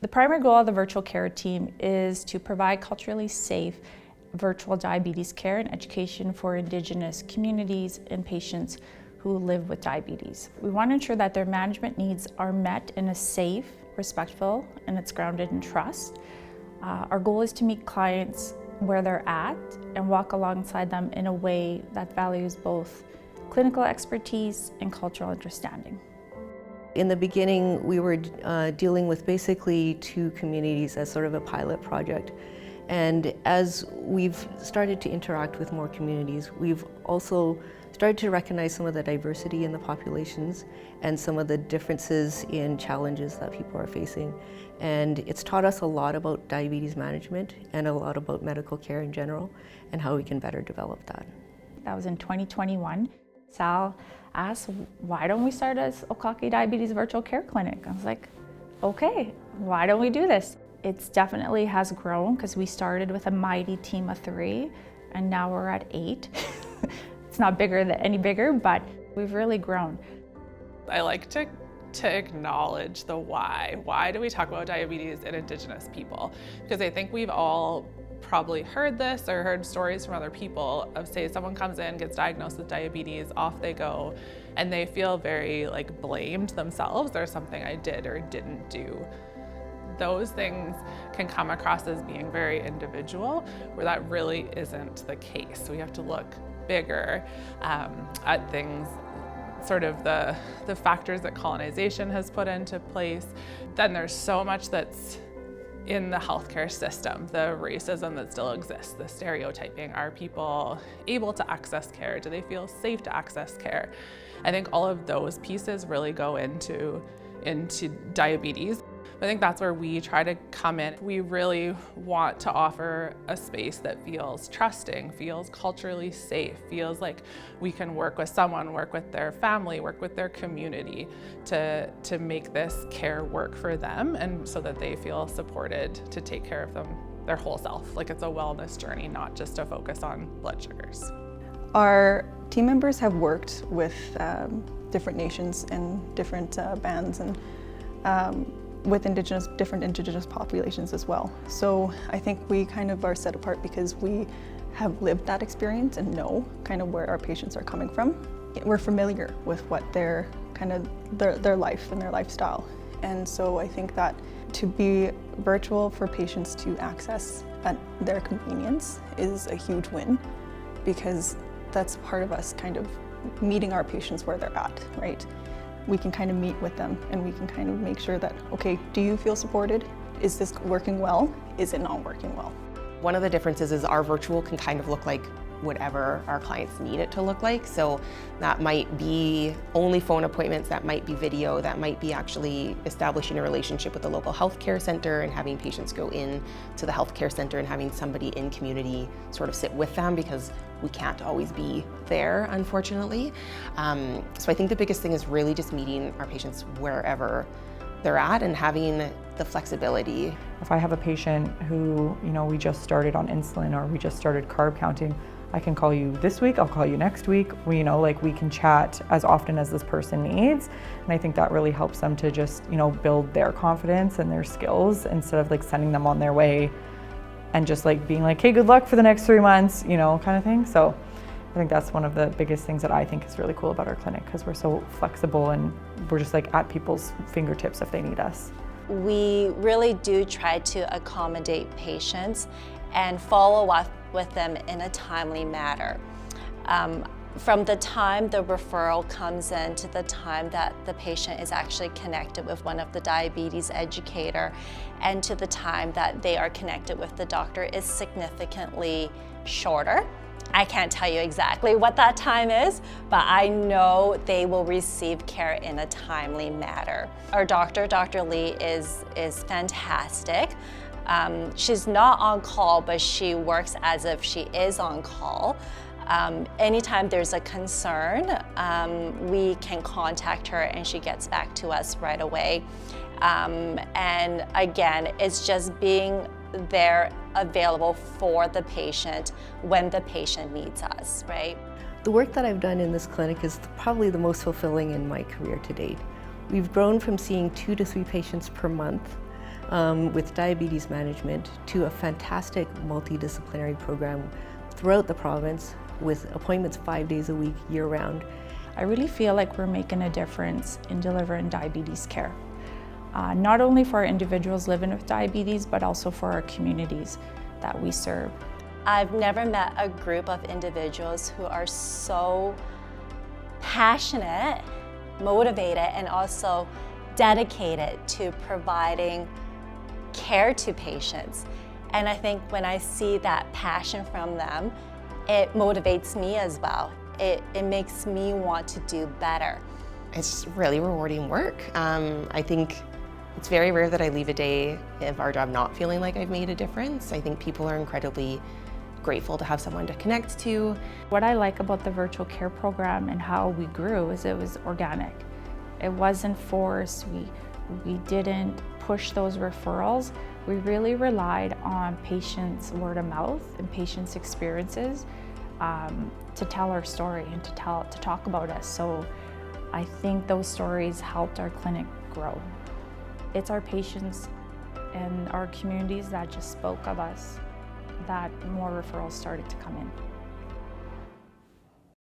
The primary goal of the virtual care team is to provide culturally safe virtual diabetes care and education for Indigenous communities and patients who live with diabetes. We want to ensure that their management needs are met in a safe, respectful, and it's grounded in trust. Our goal is to meet clients where they're at and walk alongside them in a way that values both clinical expertise and cultural understanding. In the beginning, we were dealing with basically two communities as sort of a pilot project. And as we've started to interact with more communities, we've also started to recognize some of the diversity in the populations and some of the differences in challenges that people are facing. And it's taught us a lot about diabetes management and a lot about medical care in general and how we can better develop that. That was in 2021. Sal asked, why don't we start as OKAKI Diabetes Virtual Care Clinic? I was like, okay, why don't we do this? It's definitely has grown because we started with a mighty team of 3 and now we're at 8. It's not any bigger, but we've really grown. I like to acknowledge the why. Why do we talk about diabetes in Indigenous people? Because I think we've all probably heard this or heard stories from other people of, say, someone comes in, gets diagnosed with diabetes, off they go, and they feel very blamed themselves. There's something I did or didn't do. Those things can come across as being very individual, where that really isn't the case. We have to look bigger at things, sort of the factors that colonization has put into place. Then there's so much that's in the healthcare system, the racism that still exists, the stereotyping. Are people able to access care? Do they feel safe to access care? I think all of those pieces really go into diabetes. I think that's where we try to come in. We really want to offer a space that feels trusting, feels culturally safe, feels like we can work with someone, work with their family, work with their community to make this care work for them, and so that they feel supported to take care of them, their whole self. Like it's a wellness journey, not just a focus on blood sugars. Our team members have worked with different nations and different bands and with different indigenous populations as well. So I think we kind of are set apart because we have lived that experience and know kind of where our patients are coming from. We're familiar with what their life and their lifestyle. And so I think that to be virtual for patients to access at their convenience is a huge win, because that's part of us kind of meeting our patients where they're at, right? We can kind of meet with them and we can kind of make sure that, okay, do you feel supported? Is this working well? Is it not working well? One of the differences is our virtual can kind of look like whatever our clients need it to look like. So that might be only phone appointments, that might be video, that might be actually establishing a relationship with the local healthcare center and having patients go in to the healthcare center and having somebody in community sort of sit with them, because we can't always be there, unfortunately. So I think the biggest thing is really just meeting our patients wherever they're at and having the flexibility. If I have a patient who, we just started on insulin or we just started carb counting, I can call you this week, I'll call you next week. We can chat as often as this person needs. And I think that really helps them to just, build their confidence and their skills instead of sending them on their way and just being like, hey, good luck for the next 3 months, kind of thing. So I think that's one of the biggest things that I think is really cool about our clinic, because we're so flexible and we're just at people's fingertips if they need us. We really do try to accommodate patients and follow up with them in a timely manner. From the time the referral comes in to the time that the patient is actually connected with one of the diabetes educator and to the time that they are connected with the doctor is significantly shorter. I can't tell you exactly what that time is, but I know they will receive care in a timely manner. Our doctor, Dr. Lee, is fantastic. She's not on call, but she works as if she is on call. Anytime there's a concern, we can contact her and she gets back to us right away. And again, it's just being there available for the patient when the patient needs us, right? The work that I've done in this clinic is probably the most fulfilling in my career to date. We've grown from seeing 2 to 3 patients per month with diabetes management to a fantastic multidisciplinary program throughout the province with appointments 5 days a week, year-round. I really feel like we're making a difference in delivering diabetes care, not only for our individuals living with diabetes, but also for our communities that we serve. I've never met a group of individuals who are so passionate, motivated, and also dedicated to providing care to patients. And I think when I see that passion from them, it motivates me as well. It makes me want to do better. It's really rewarding work. I think it's very rare that I leave a day of our job not feeling like I've made a difference. I think people are incredibly grateful to have someone to connect to. What I like about the virtual care program and how we grew is it was organic. It wasn't forced. We didn't push those referrals. We really relied on patients' word of mouth and patients' experiences to tell our story and to talk about us. So I think those stories helped our clinic grow. It's our patients and our communities that just spoke of us that more referrals started to come in.